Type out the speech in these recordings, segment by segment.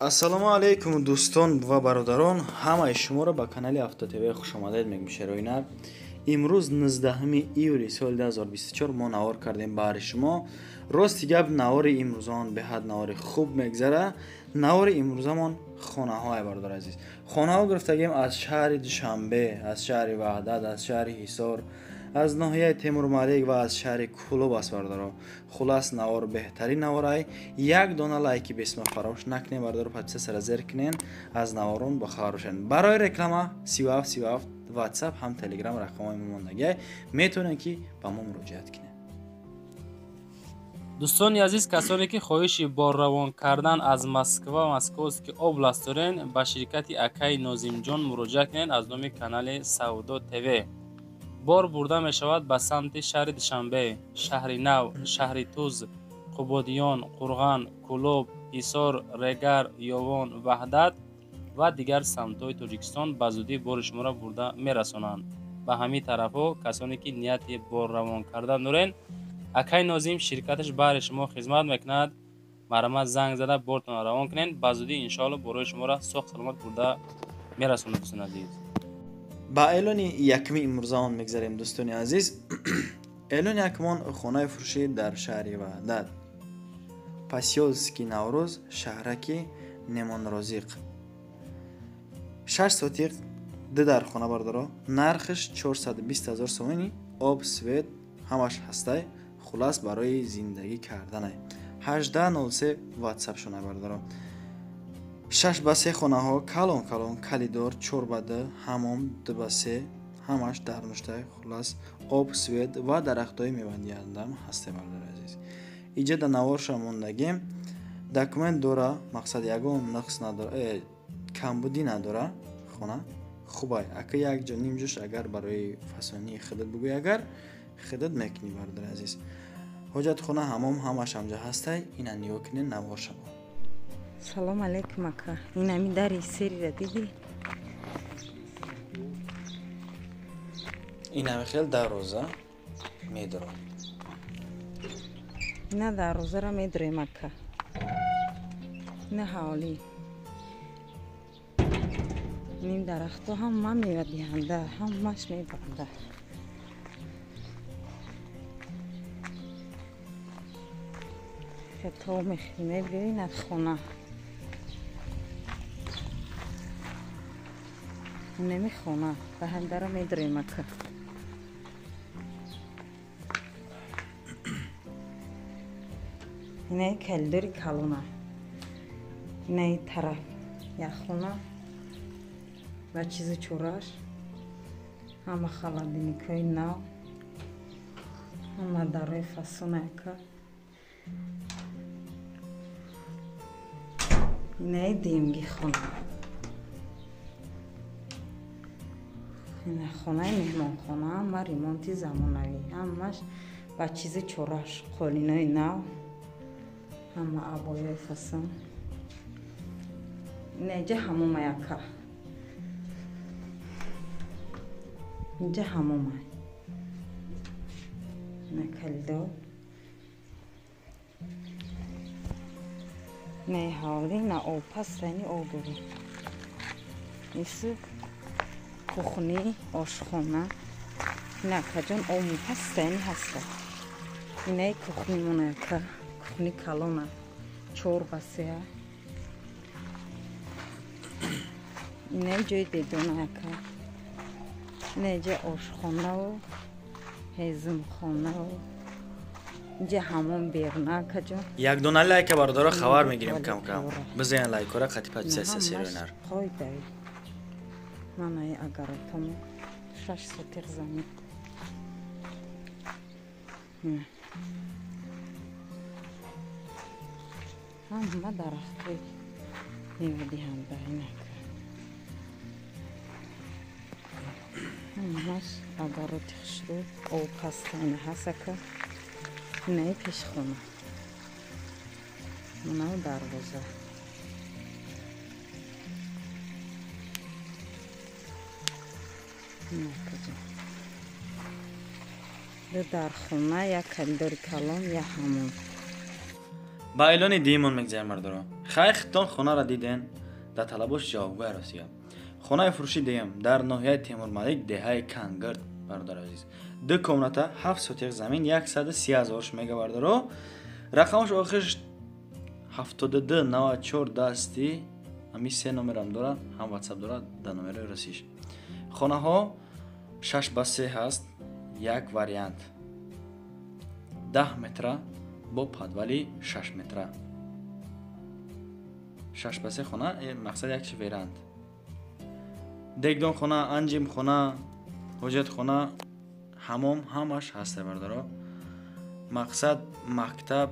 ассалому алайкум дӯстон ва бародарон, ҳамаи шуморо ба канали Автотв хушомадед мегӯям. Шероинак, имрӯз 19 июли соли 2024 мо навор кардем баҳри шумо. Рости гап, навори имрӯзамон беҳад навори хуб мегзара. Навори имрӯзамон хонаҳое бардор азиз. Хонаҳо гирифтагем аз шаҳри Душанбе, аз шаҳри Ваҳдат, аз шаҳри Ҳисор, аз ноҳияи Темурмалик ва аз шаҳри Кӯлоб аст бардоро. Хулас навор беҳтарин наворай. Як дона лайки бесма фаромӯш накунед бардоро, подписа сара зер кунен, аз наворон бохабар бошед. Барои реклама 37 WhatsApp ҳам Telegram рақамҳои мо мондагӣ метавонед ки ба мо муроҷиат кунед. дӯстони азиз, касоне ки хоҳиши борравон кардан аз Москваст ки област дорен, ба ширкати акаи Нозимҷон муроҷиат кунед аз номи канали Савдо ТВ. бор бурда мешавад ба самти шаҳри Душанбе, шаҳри Нав, шаҳри Туз, Қубодиён, Қурған, Кӯлоб, Ҳисор, Регар, Ёвон, Ваҳдат ва дигар самтҳои Тоҷикистон ба зудӣ бори шуморо бурда мерасонанд. Ба ҳамин тарафҳо касоне ки нияти бор равон кардан дорен, акай Нозим ширкаташ баҳри шумо хизмат мекунад. Марамат занг зада бортон равон кунед, ба зудӣ иншоалло борои шуморо соҳ саломат бурда мерасонад. дӯстони азиз, ба эълони якми имрӯзамон мегзарем. дӯстони азиз, эълони якмон хонаи фурӯшӣ дар шаҳри Ваҳдат, Посёлски Наврӯз, шаҳраки Немонрозиқ, 6 сотиқ дидар хона бардоро. Нархиш 420 000 сомонӣ, об, свет ҳамаш ҳастай. хулас барои зиндагӣ карданай. 1803 WhatsApp шона бардоро. 6x3 хонаҳо, калон калидор, 4x2 ҳамом, 2x3 ҳамаш дар нуштай. хулас об, свет ва дарахтҳои мевадиҳандам ҳасте бардор азиз. иҷода наворша мондагем. документ дора, мақсад ягон нақс надора, камбудӣ надора. хона хубай. ака якҷо нимҷош агар барои фасонии хидат бигӯй, агар хидат мекунӣ бардор азиз. ҳоҷатхона, ҳамом ҳамаш ҳамҷа ҳастай. ина нигоҳ кунед, наворша бо. Салом алейкум ака. Инами дари серира диди? инами хел дароза медро. Ина дарозара медроем ака. Ина ҳавли. Ним дарахтҳо ҳама мевадиҳанда, ҳамаш мебанда. То мебинад хона. Неми хона ба ҳандара медроем ака. инаи калидори калона. инаи тараф як хона ва чизи чораш. ҳама халадилникҳои нав, ҳама дарои фасона ака. инаи демги хона. ина хонаи меҳмонхона, ҳама ремонти замонавӣ, ҳамаш ба чизи чораш, қолинои нав, ҳама абояи фасон. ина иҷа ҳамомай ака. иҷа ҳамомай. ина калидор. ина ҳавли, ина обпасрани обури. иси кухни, ошхона. ина акаҷон оми ҳастани ҳаста. инаи кухни мона ака. кухни калона 4x3. инаи ҷои дедона ака. ина иҷа ошхонаву ҳезмхонаву иҷа ҳамон берна акаҷон. як дона лайка бардора хабар мегирем кам бизаен лайкора қати подписация серонар. қойдай манай агаратому 6 сотиқ замин. ҳама дарахтои мевадиҳанда инака. ҳамаш агароти хушрӯ обпастайна ҳаст ака. инаи пешхона. манау дарвоза. дар хона як калидори калон, як ҳамон. با اعلان دیمون میگذاریم بردارو. خیر خطان خانه را دیدن در طلبش جوابگوی رسید. خانه فروشی دیم در ناحیه تیمور ملک دهه کنگرد بردار عزیز. دو کمناته 7 سوتیق زمین 130,000 میگه بردارو. رقمش آخرش 7294 دستی. همی 3 نمبر هم داره، هم واتساپ داره، در نمبر رسیش. خانه ها 6 به 3 هست، یک واریانت 10 متر با پادوالی 6 متر. 6 به 3 خانه مقصد یک ویرانت. دگدون خانه، انجیم خانه، حجت خانه، حمام همش هسته بردارو. مقصد مکتب،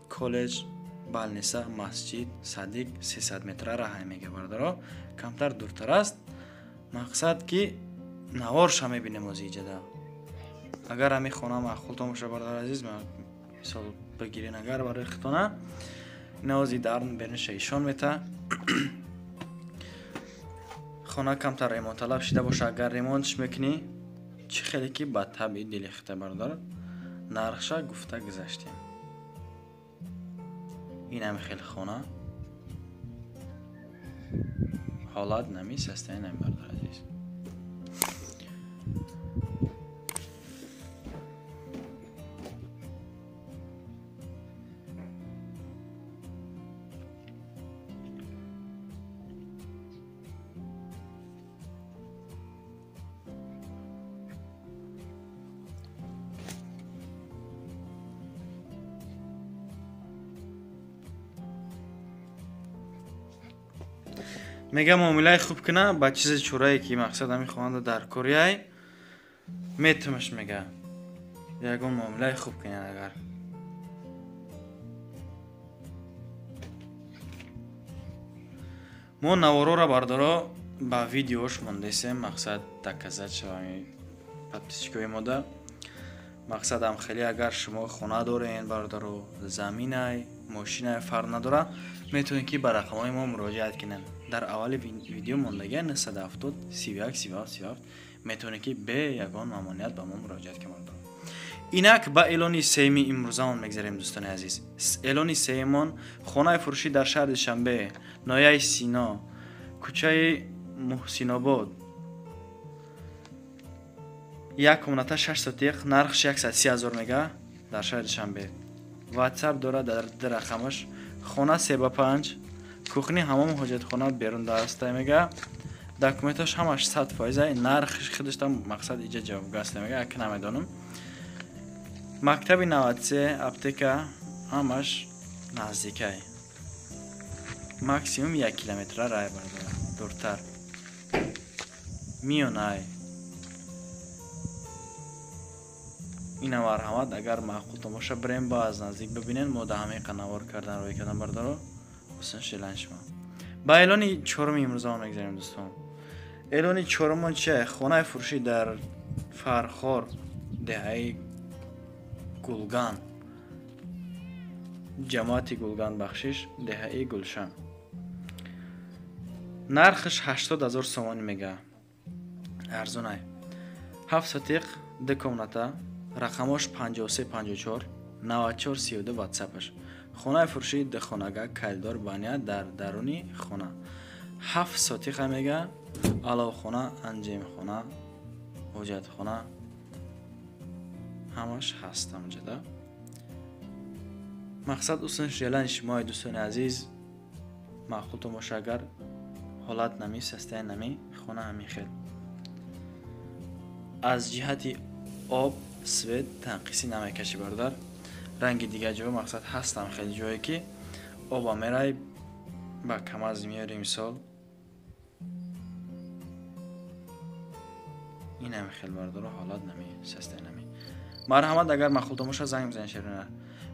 کالج، بالنسا، مسجد، صدیق 300 متر راه میگه بردارو. کمتر دورتر است. مقصد که نوارش هم میبینیم از ایجاده. اگر همی خانه معقول تو باشه بردار عزیز، مثال بگیرین اگر برای خطانه نوازی دارن برنش ایشان میته. خانه کمتر ریمونت طلب شده باشه، اگر ریمونتش میکنی چه خیلی که با طبعی دلی خطه بردار نرخشه گفته گذاشتیم. این هم خیلی خانه حالات نمی سسته نمی بردار عزیز. میگه معامله خوب کنه با چیز چورایی که مقصد همی خوانده در کره میتونش میگه یکون معامله خوب کنه. اگر ما نوارو را بردارو با ویدیوش مندیسیم مقصد تکزد شوانی پتیسکوی ماده. مقصد هم خیلی اگر شما خونه دارین بردارو زمین های ماشین فر نداره میتونین که به رقم های ما مراجعت کنین. در اول ویدیو موندگی 970 31 37 37 میتونین که به یگان مامانیت به ما مراجعت کنین. اینک با اعلان سیمی امروزان میگذاریم دوستان عزیز. اعلان سیمان خانه فروشی در شهر دوشنبه، ناحیه سینا، کوچه محسن آباد، یک کمناته 6 سوتیق، نرخش 130,000 میگه در شهر دوشنبه. واتساپ داره در رقمش. خانه 3 به 5، کوخنی حمام حاجت خانه بیرون داشته میگه. داکومنتاش همش 100%. نرخش خودش هم مقصد ایجا جواب است میگه. اگه نمیدونم مکتب 93 اپتیکا همش نزدیکه. ماکسیموم 1 کیلومتر راه برداره دورتر میونای. این مرحمت اگر معقول تو باشه بریم با از نزدیک ببینین. ما ده همه قنوار کردن روی کردن بردارو حسن شیلنش ما. با اعلان چهارم امروز آن میگذاریم دوستان. اعلان چهارم چه؟ خانه فروشی در فرخار دهه گلگان، جماعت گلگان بخشش دهه گلشن. نرخش 80,000 سومانی میگه. ارزونه 7 سوتیق 2 کمناته. رقمش 53 54 94 32 واتساپش. خانه فروشی ده خانگاه کلدار بانیا در درونی خانه. 7 سوتیق میگه. علاوه خانه، انجام خانه، حجت خانه همش هست اونجا ده. مقصد اصلا شیلن شما دوستان عزیز معقول تو باشه اگر حالت نمی سسته نمی خانه همی خیل از جهتی آب سوید تنقیسی نمی کشی بردار. رنگ دیگه جو مقصد هستم خیلی جایی که آب میرای با کم از میاری. مثال این همی خیل بردار حالت نمی سسته نمی. مرحمت اگر معقول تو باشه زنگ بزنید شیرینه.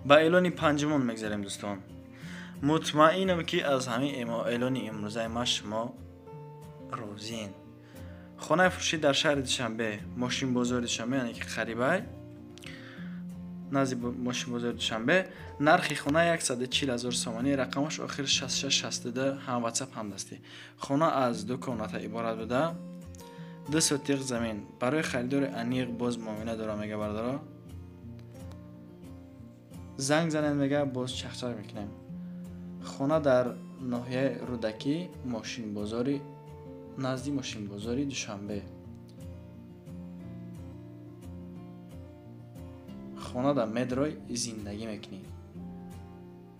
با اعلان پنجمون میگذاریم دوستان. مطمئنم که از همه اعلان امروزه ما شما راضین. خانه فروشی در شهر دوشنبه، ماشین بازار دوشنبه، یعنی که خریبای نزدیک ماشین بازار دوشنبه. نرخ خانه 140,000 سومانی. رقمش آخر 66 62. هم واتساپ هم دستی. خانه از 2 کمناته عبارت بوده. 2 سوتیق زمین. برای خریدار انیق باز معامله داره میگه بردارا. زنگ زنن میگه باز چخچار میکنیم. خانه در ناحیه رودکی ماشین بازاری نزدیک ماشین بازاری دوشنبه. خانه در متروی زندگی میکنی.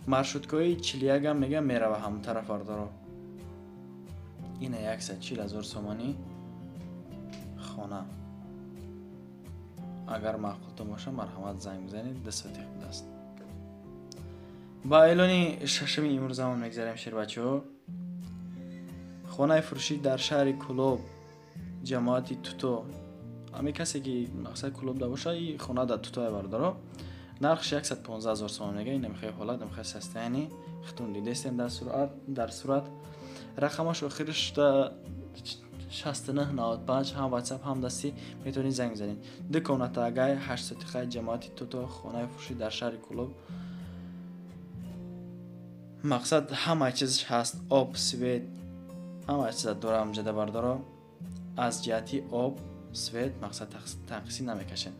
маршруткаи 41 ам мега мерава ҳамтарафардаро. ина 140,000 сомонӣ хона. агар маъқултон боша марҳамат занг бизанед 2 соати худ аст. ба эълони 6 имрӯзамон мегзарем шербачаҳо. хонаи фурӯшӣ дар шаҳри Кӯлоб ҷамоати Туто. ҳамин касе ки мақсад Кӯлоб дабоша и хона дар Тутоя бардаро. нархш 115,000 сомон мега. ин намехоҳи ҳолат намехоҳи состояние хитун дидестем дар сурат. рақамаш охириш 6995 ҳам WhatsApp ҳам дастӣ метавонед занг бизанед. дуконата агай 8 ҷамоати Туто хонаи фурӯшӣ дар шаҳри Кӯлоб. мақсад ҳама чизш ҳаст. об, свет, ҳама чиза дора амҷада бардаро. аз ҷиҳати об, свет мақсад танқисӣ намекашем.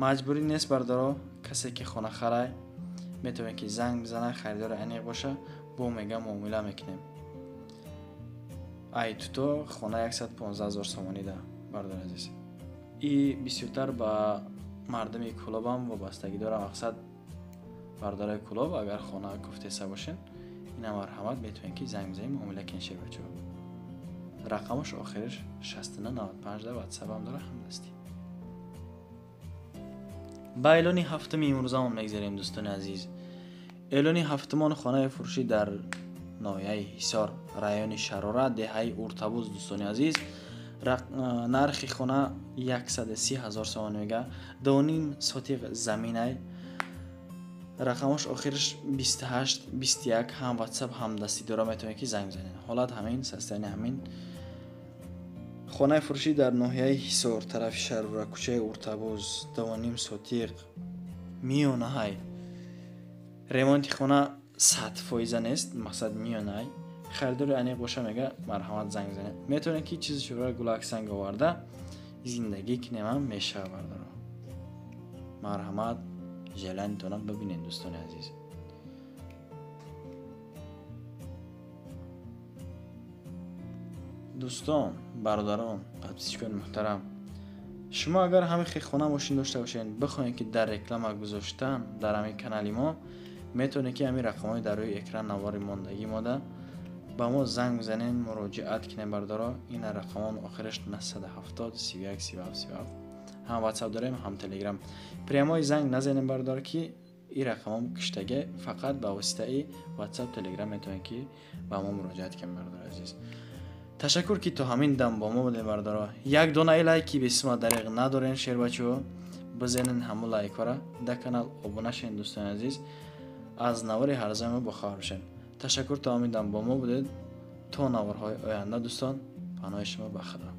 маҷбурӣ нест бардаро. касе ки хона харай метавонад ки занг бизана, харидори аниқ боша, бо мега муомила мекунем. ай Туто хона 115,000 сомонӣ да бардор азиз. и бисёртар ба мардами Кӯлобам вобастагӣ дора. мақсад бардораи Кӯлоб агар хона гуфтеса бошен ина марҳамат метавонед ки занг бизанед муомила кунед шербачаҳо. рақамаш охириш 6995 дар WhatsApp ам дора ҳам дастӣ. ба эълони ҳафтуми имрӯзамон мегзарем дӯстони азиз. эълони ҳафтумон хонаи фурӯшӣ дар ноҳияи Ҳисор, райони Шарора, деҳаи Уртабуз дӯстони азиз. нархи хона 130,000 сомон мега. 2.5 сотиқ заминай. рақамаш охириш 28 21 ҳам WhatsApp ҳам дастӣ дора метавонед ки занг бизанед. ҳолат ҳамин, состояние ҳамин. хонаи фурӯшӣ дар ноҳияи Ҳисор, тарафи Шарора, кӯчаи Уртабуз, 2.5 сотиқ миёнаҳай. ремонти хона 100% нест, мақсад миёнаҳай. харидори аниқ боша мега марҳамат занг бизанед. метавонед ки чизи чора гулак санг оварда зиндагӣ кинема мешава бардаро. марҳамат желанитона бибинед дӯстони азиз. дӯстон, бародарон, подписчикони муҳтарам, шумо агар ҳамихи хона мошин дошта бошед, бихоҳед ки дар реклама гузоштан дар ҳамин канали мо, метавонед ки ҳамин рақамҳои дар рӯи экран навори мондагӣ мода ба мо занг бизанед, муроҷиат кинед бардаро. ин рақамон охираш 970 31 37 37. ҳам WhatsApp дорем, ҳам Telegram. прямои занг назанед бардаро ки ин рақамон киштаге фақат ба воситаи WhatsApp, Telegram метавонед ки ба мо муроҷиат кинед бардаро азиз. ташаккур ки то ҳамин дам бо мо будем бардаро. як дона лайки бисма дариқ надорен шербачаҳо. бизанед ҳамо лайкора. да канал обуна шавед дӯстони азиз. аз навори ҳарзаи мо бохабар бошед. ташаккур то ҳамин дам бо мо будед. то наворҳои оянда дӯстон, паноҳи шумо ба худо.